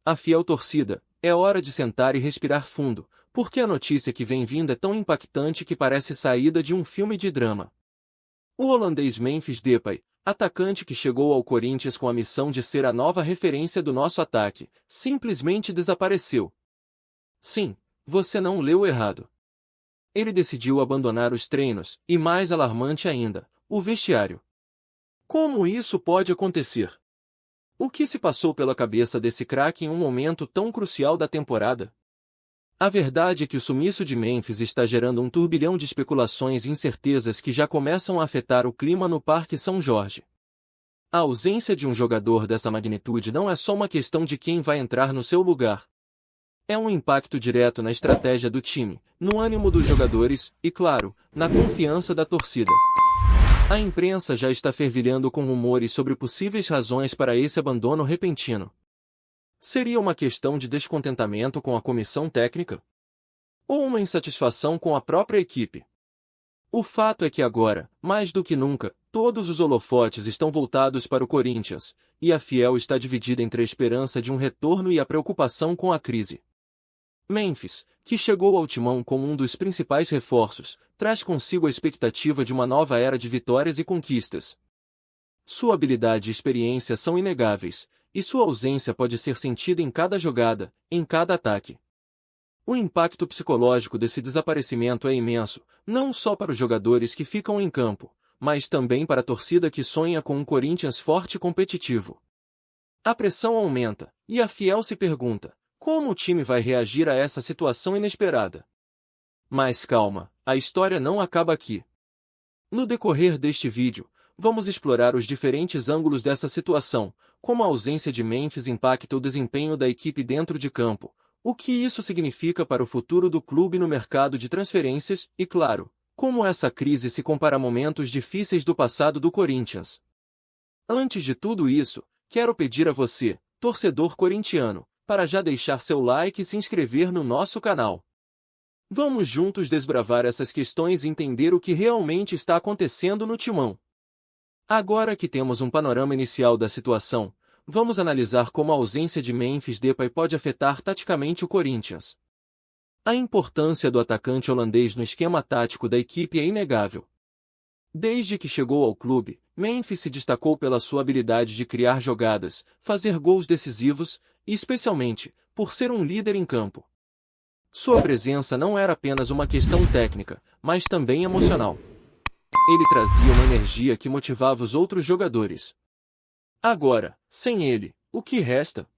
a fiel torcida, é hora de sentar e respirar fundo, porque a notícia que vem vindo é tão impactante que parece saída de um filme de drama. O holandês Memphis Depay, atacante que chegou ao Corinthians com a missão de ser a nova referência do nosso ataque, simplesmente desapareceu. Sim, você não leu errado. Ele decidiu abandonar os treinos, e mais alarmante ainda, o vestiário. Como isso pode acontecer? O que se passou pela cabeça desse craque em um momento tão crucial da temporada? A verdade é que o sumiço de Memphis está gerando um turbilhão de especulações e incertezas que já começam a afetar o clima no Parque São Jorge. A ausência de um jogador dessa magnitude não é só uma questão de quem vai entrar no seu lugar. É um impacto direto na estratégia do time, no ânimo dos jogadores e, claro, na confiança da torcida. A imprensa já está fervilhando com rumores sobre possíveis razões para esse abandono repentino. Seria uma questão de descontentamento com a comissão técnica? Ou uma insatisfação com a própria equipe? O fato é que agora, mais do que nunca, todos os holofotes estão voltados para o Corinthians, e a fiel está dividida entre a esperança de um retorno e a preocupação com a crise. Memphis, que chegou ao timão como um dos principais reforços, traz consigo a expectativa de uma nova era de vitórias e conquistas. Sua habilidade e experiência são inegáveis, e sua ausência pode ser sentida em cada jogada, em cada ataque. O impacto psicológico desse desaparecimento é imenso, não só para os jogadores que ficam em campo, mas também para a torcida que sonha com um Corinthians forte e competitivo. A pressão aumenta, e a fiel se pergunta: como o time vai reagir a essa situação inesperada? Mas calma, a história não acaba aqui. No decorrer deste vídeo, vamos explorar os diferentes ângulos dessa situação, como a ausência de Memphis impacta o desempenho da equipe dentro de campo, o que isso significa para o futuro do clube no mercado de transferências e, claro, como essa crise se compara a momentos difíceis do passado do Corinthians. Antes de tudo isso, quero pedir a você, torcedor corintiano, para já deixar seu like e se inscrever no nosso canal. Vamos juntos desbravar essas questões e entender o que realmente está acontecendo no timão. Agora que temos um panorama inicial da situação, vamos analisar como a ausência de Memphis Depay pode afetar taticamente o Corinthians. A importância do atacante holandês no esquema tático da equipe é inegável. Desde que chegou ao clube, Memphis se destacou pela sua habilidade de criar jogadas, fazer gols decisivos e, especialmente, por ser um líder em campo. Sua presença não era apenas uma questão técnica, mas também emocional. Ele trazia uma energia que motivava os outros jogadores. Agora, sem ele, o que resta?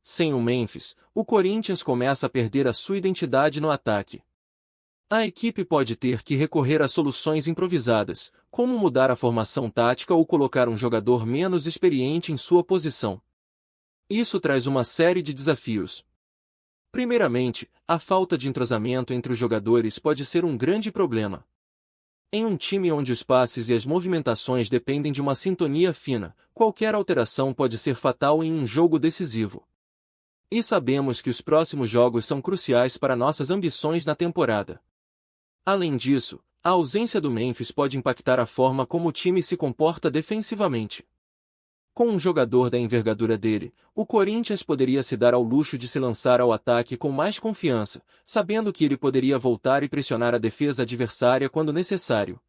Sem o Memphis, o Corinthians começa a perder a sua identidade no ataque. A equipe pode ter que recorrer a soluções improvisadas, como mudar a formação tática ou colocar um jogador menos experiente em sua posição. Isso traz uma série de desafios. Primeiramente, a falta de entrosamento entre os jogadores pode ser um grande problema. Em um time onde os passes e as movimentações dependem de uma sintonia fina, qualquer alteração pode ser fatal em um jogo decisivo. E sabemos que os próximos jogos são cruciais para nossas ambições na temporada. Além disso, a ausência do Memphis pode impactar a forma como o time se comporta defensivamente. Com um jogador da envergadura dele, o Corinthians poderia se dar ao luxo de se lançar ao ataque com mais confiança, sabendo que ele poderia voltar e pressionar a defesa adversária quando necessário.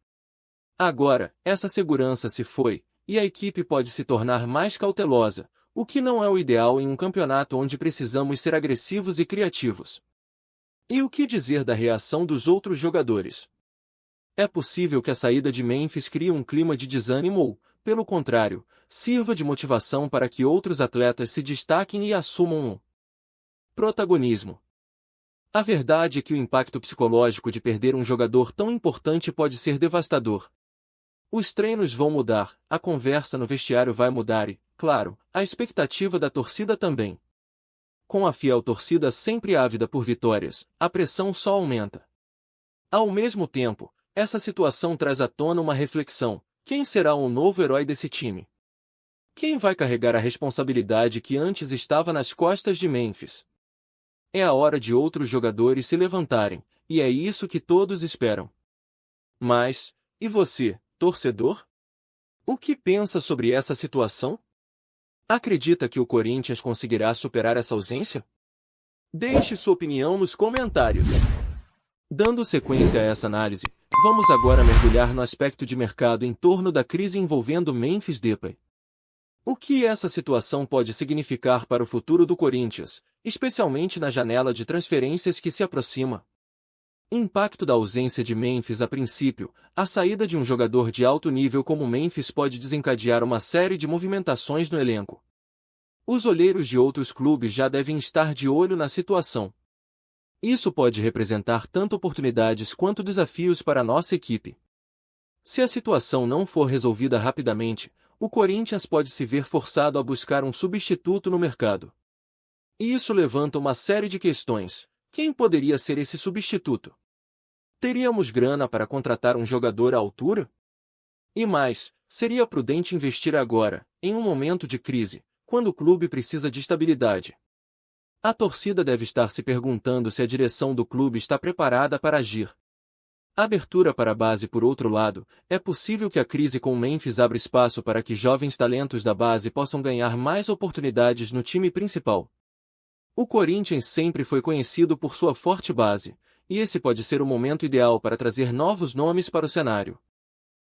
Agora, essa segurança se foi, e a equipe pode se tornar mais cautelosa, o que não é o ideal em um campeonato onde precisamos ser agressivos e criativos. E o que dizer da reação dos outros jogadores? É possível que a saída de Memphis crie um clima de desânimo ou, pelo contrário, sirva de motivação para que outros atletas se destaquem e assumam um protagonismo. A verdade é que o impacto psicológico de perder um jogador tão importante pode ser devastador. Os treinos vão mudar, a conversa no vestiário vai mudar e, claro, a expectativa da torcida também. Com a fiel torcida sempre ávida por vitórias, a pressão só aumenta. Ao mesmo tempo, essa situação traz à tona uma reflexão: quem será o novo herói desse time? Quem vai carregar a responsabilidade que antes estava nas costas de Memphis? É a hora de outros jogadores se levantarem, e é isso que todos esperam. Mas, e você, torcedor? O que pensa sobre essa situação? Acredita que o Corinthians conseguirá superar essa ausência? Deixe sua opinião nos comentários. Dando sequência a essa análise, vamos agora mergulhar no aspecto de mercado em torno da crise envolvendo Memphis Depay. O que essa situação pode significar para o futuro do Corinthians, especialmente na janela de transferências que se aproxima? Impacto da ausência de Memphis a princípio. A saída de um jogador de alto nível como Memphis pode desencadear uma série de movimentações no elenco. Os olheiros de outros clubes já devem estar de olho na situação. Isso pode representar tanto oportunidades quanto desafios para a nossa equipe. Se a situação não for resolvida rapidamente, o Corinthians pode se ver forçado a buscar um substituto no mercado. Isso levanta uma série de questões. Quem poderia ser esse substituto? Teríamos grana para contratar um jogador à altura? E mais, seria prudente investir agora, em um momento de crise, quando o clube precisa de estabilidade. A torcida deve estar se perguntando se a direção do clube está preparada para agir. Abertura para a base. Por outro lado, é possível que a crise com o Memphis abra espaço para que jovens talentos da base possam ganhar mais oportunidades no time principal. O Corinthians sempre foi conhecido por sua forte base, e esse pode ser o momento ideal para trazer novos nomes para o cenário.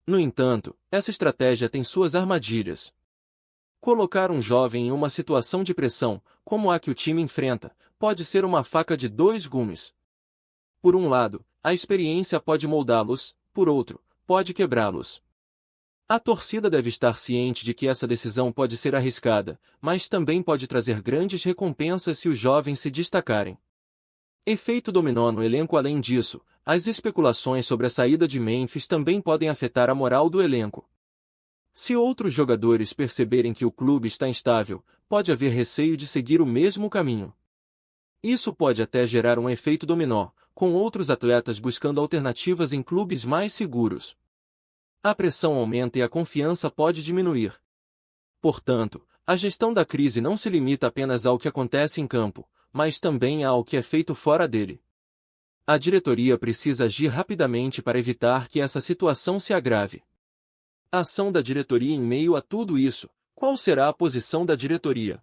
No entanto, essa estratégia tem suas armadilhas. Colocar um jovem em uma situação de pressão, como a que o time enfrenta, pode ser uma faca de dois gumes. Por um lado, a experiência pode moldá-los, por outro, pode quebrá-los. A torcida deve estar ciente de que essa decisão pode ser arriscada, mas também pode trazer grandes recompensas se os jovens se destacarem. Efeito dominó no elenco. Além disso, as especulações sobre a saída de Memphis também podem afetar a moral do elenco. Se outros jogadores perceberem que o clube está instável, pode haver receio de seguir o mesmo caminho. Isso pode até gerar um efeito dominó, com outros atletas buscando alternativas em clubes mais seguros. A pressão aumenta e a confiança pode diminuir. Portanto, a gestão da crise não se limita apenas ao que acontece em campo, mas também ao que é feito fora dele. A diretoria precisa agir rapidamente para evitar que essa situação se agrave. A ação da diretoria em meio a tudo isso. Qual será a posição da diretoria?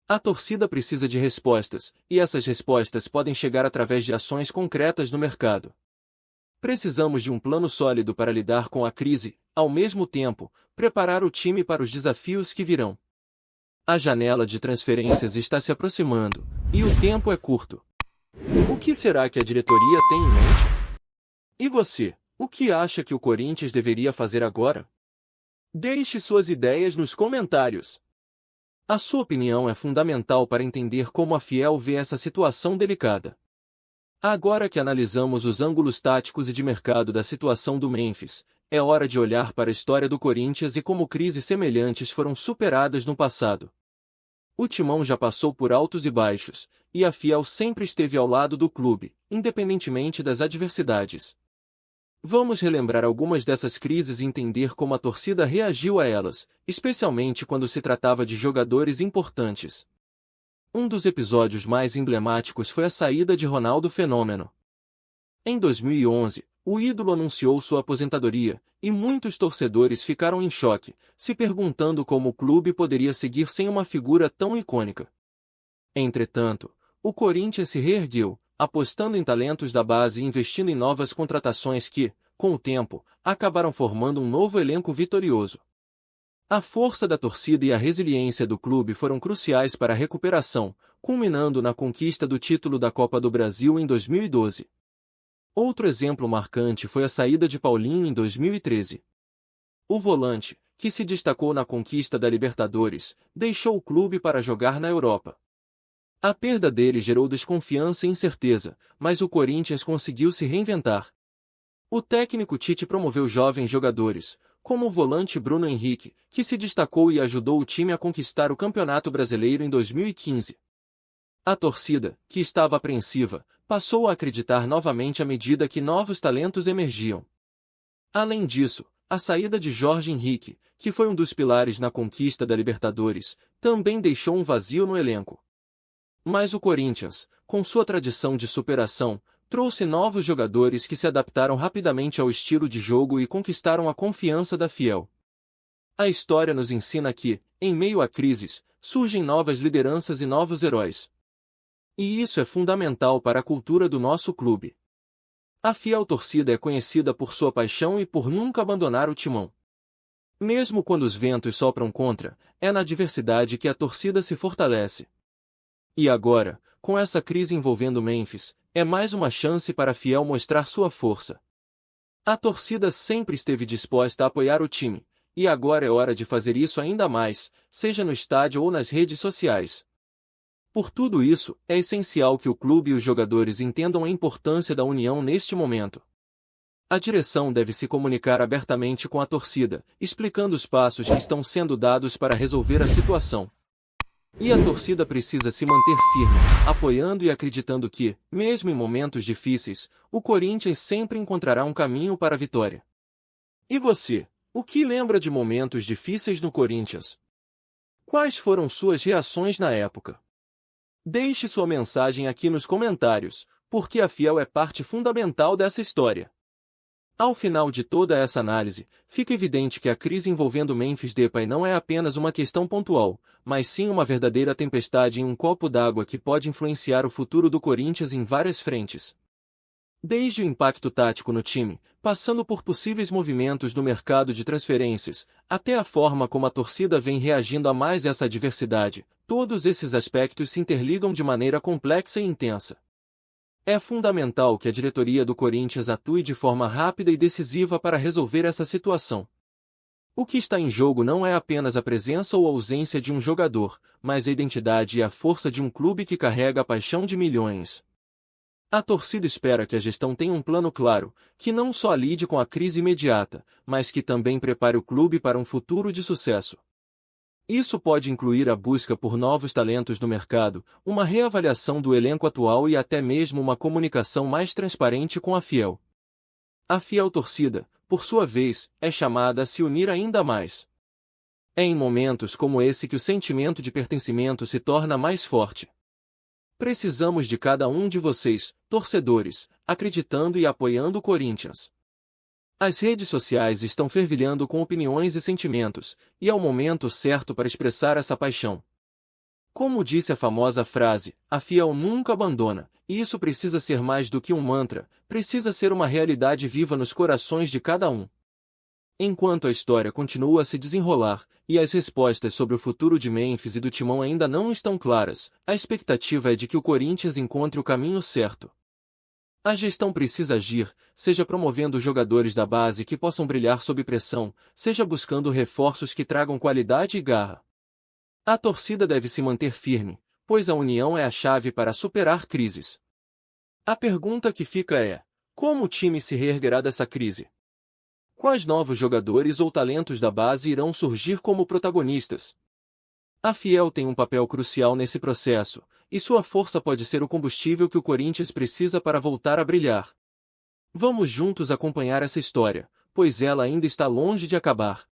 A torcida precisa de respostas, e essas respostas podem chegar através de ações concretas no mercado. Precisamos de um plano sólido para lidar com a crise, ao mesmo tempo, preparar o time para os desafios que virão. A janela de transferências está se aproximando, e o tempo é curto. O que será que a diretoria tem em mente? E você, o que acha que o Corinthians deveria fazer agora? Deixe suas ideias nos comentários. A sua opinião é fundamental para entender como a Fiel vê essa situação delicada. Agora que analisamos os ângulos táticos e de mercado da situação do Memphis, é hora de olhar para a história do Corinthians e como crises semelhantes foram superadas no passado. O Timão já passou por altos e baixos, e a Fiel sempre esteve ao lado do clube, independentemente das adversidades. Vamos relembrar algumas dessas crises e entender como a torcida reagiu a elas, especialmente quando se tratava de jogadores importantes. Um dos episódios mais emblemáticos foi a saída de Ronaldo Fenômeno. Em 2011, o ídolo anunciou sua aposentadoria, e muitos torcedores ficaram em choque, se perguntando como o clube poderia seguir sem uma figura tão icônica. Entretanto, o Corinthians se reergueu, apostando em talentos da base e investindo em novas contratações que, com o tempo, acabaram formando um novo elenco vitorioso. A força da torcida e a resiliência do clube foram cruciais para a recuperação, culminando na conquista do título da Copa do Brasil em 2012. Outro exemplo marcante foi a saída de Paulinho em 2013. O volante, que se destacou na conquista da Libertadores, deixou o clube para jogar na Europa. A perda dele gerou desconfiança e incerteza, mas o Corinthians conseguiu se reinventar. O técnico Tite promoveu jovens jogadores, como o volante Bruno Henrique, que se destacou e ajudou o time a conquistar o Campeonato Brasileiro em 2015. A torcida, que estava apreensiva, passou a acreditar novamente à medida que novos talentos emergiam. Além disso, a saída de Jorge Henrique, que foi um dos pilares na conquista da Libertadores, também deixou um vazio no elenco. Mas o Corinthians, com sua tradição de superação, trouxe novos jogadores que se adaptaram rapidamente ao estilo de jogo e conquistaram a confiança da Fiel. A história nos ensina que, em meio a crises, surgem novas lideranças e novos heróis. E isso é fundamental para a cultura do nosso clube. A fiel torcida é conhecida por sua paixão e por nunca abandonar o timão. Mesmo quando os ventos sopram contra, é na adversidade que a torcida se fortalece. E agora, com essa crise envolvendo Memphis, é mais uma chance para a fiel mostrar sua força. A torcida sempre esteve disposta a apoiar o time, e agora é hora de fazer isso ainda mais, seja no estádio ou nas redes sociais. Por tudo isso, é essencial que o clube e os jogadores entendam a importância da união neste momento. A direção deve se comunicar abertamente com a torcida, explicando os passos que estão sendo dados para resolver a situação. E a torcida precisa se manter firme, apoiando e acreditando que, mesmo em momentos difíceis, o Corinthians sempre encontrará um caminho para a vitória. E você, o que lembra de momentos difíceis no Corinthians? Quais foram suas reações na época? Deixe sua mensagem aqui nos comentários, porque a fiel é parte fundamental dessa história. Ao final de toda essa análise, fica evidente que a crise envolvendo Memphis Depay não é apenas uma questão pontual, mas sim uma verdadeira tempestade em um copo d'água que pode influenciar o futuro do Corinthians em várias frentes. Desde o impacto tático no time, passando por possíveis movimentos no mercado de transferências, até a forma como a torcida vem reagindo a mais essa adversidade, todos esses aspectos se interligam de maneira complexa e intensa. É fundamental que a diretoria do Corinthians atue de forma rápida e decisiva para resolver essa situação. O que está em jogo não é apenas a presença ou ausência de um jogador, mas a identidade e a força de um clube que carrega a paixão de milhões. A torcida espera que a gestão tenha um plano claro, que não só lide com a crise imediata, mas que também prepare o clube para um futuro de sucesso. Isso pode incluir a busca por novos talentos no mercado, uma reavaliação do elenco atual e até mesmo uma comunicação mais transparente com a fiel. A fiel torcida, por sua vez, é chamada a se unir ainda mais. É em momentos como esse que o sentimento de pertencimento se torna mais forte. Precisamos de cada um de vocês, torcedores, acreditando e apoiando o Corinthians. As redes sociais estão fervilhando com opiniões e sentimentos, e é o momento certo para expressar essa paixão. Como disse a famosa frase, a fiel nunca abandona, e isso precisa ser mais do que um mantra, precisa ser uma realidade viva nos corações de cada um. Enquanto a história continua a se desenrolar, e as respostas sobre o futuro de Memphis e do Timão ainda não estão claras, a expectativa é de que o Corinthians encontre o caminho certo. A gestão precisa agir, seja promovendo jogadores da base que possam brilhar sob pressão, seja buscando reforços que tragam qualidade e garra. A torcida deve se manter firme, pois a união é a chave para superar crises. A pergunta que fica é: como o time se reerguerá dessa crise? Quais novos jogadores ou talentos da base irão surgir como protagonistas? A fiel tem um papel crucial nesse processo, e sua força pode ser o combustível que o Corinthians precisa para voltar a brilhar. Vamos juntos acompanhar essa história, pois ela ainda está longe de acabar.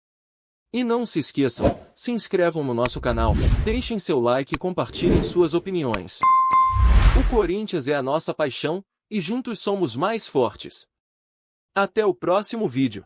E não se esqueçam, se inscrevam no nosso canal, deixem seu like e compartilhem suas opiniões. O Corinthians é a nossa paixão, e juntos somos mais fortes. Até o próximo vídeo.